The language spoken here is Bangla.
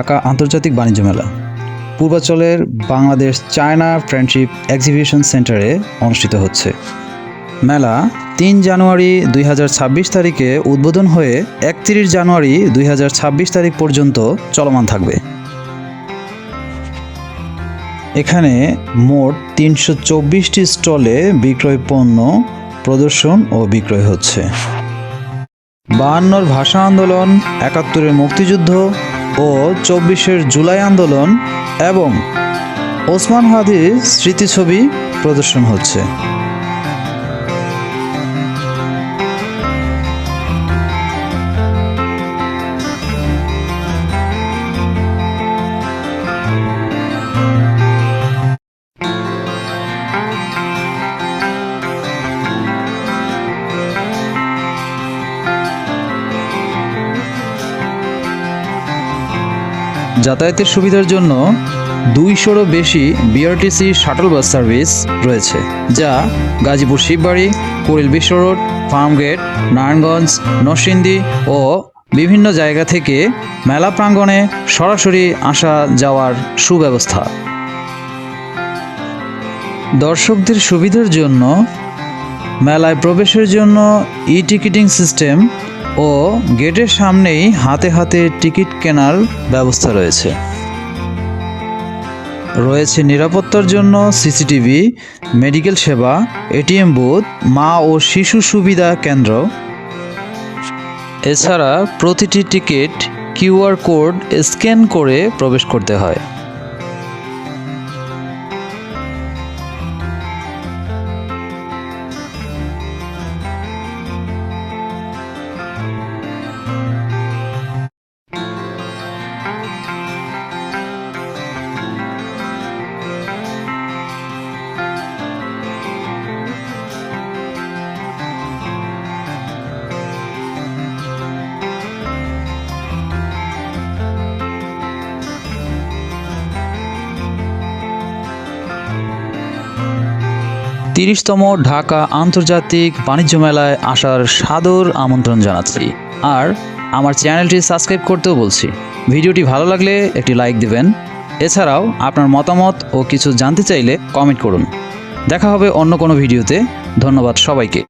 ঢাকা আন্তর্জাতিক বাণিজ্য মেলা পূর্বাচলের বাংলাদেশ চায়না ফ্রেন্ডশিপ এক্সিবিশন সেন্টারে অনুষ্ঠিত হচ্ছে। মেলা ৩ জানুয়ারি ২০২৬ তারিখে উদ্বোধন হয়ে ৩১ জানুয়ারি ২০২৬ তারিখ পর্যন্ত চলমান থাকবে। এখানে মোট ৩২৪টি স্টলে বিক্রয় পণ্য প্রদর্শন ও বিক্রয় হচ্ছে। ৫২'র ভাষা আন্দোলন, ৭১'এর মুক্তিযুদ্ধ ও ২৪'এর জুলাই আন্দোলন এবং ওসমান হাদির স্মৃতিছবি প্রদর্শন হচ্ছে। যাতায়াতের সুবিধার জন্য ২০০'রও বেশি বিআরটিসি শাটল বাস সার্ভিস রয়েছে, যা গাজীপুর শিববাড়ি, কুড়িল বিশ্ব রোড, ফার্মগেট, নারায়ণগঞ্জ, নরসিংদী ও বিভিন্ন জায়গা থেকে মেলা প্রাঙ্গণে সরাসরি আসা যাওয়ার সুব্যবস্থা। দর্শকদের সুবিধার জন্য মেলায় প্রবেশের জন্য ই-টিকিটিং সিস্টেম ও গেটের সামনেই হাতে হাতে টিকিট কেনার ব্যবস্থা রয়েছে। রয়েছে নিরাপত্তার জন্য সিসিটিভি, মেডিকেল সেবা, এটিএম বুথ, মা ও শিশু সুবিধা কেন্দ্র। এছাড়া প্রতিটি টিকিট কিউআর কোড স্ক্যান করে প্রবেশ করতে হয়। তিরিশতম ঢাকা আন্তর্জাতিক বাণিজ্য মেলায় আসার সাদর আমন্ত্রণ জানাচ্ছি। আর আমার চ্যানেলটি সাবস্ক্রাইব করতেও বলছি। ভিডিওটি ভালো লাগলে একটি লাইক দিবেন। এছাড়াও আপনার মতামত ও কিছু জানতে চাইলে কমেন্ট করুন। দেখা হবে অন্য কোনো ভিডিওতে। ধন্যবাদ সবাইকে।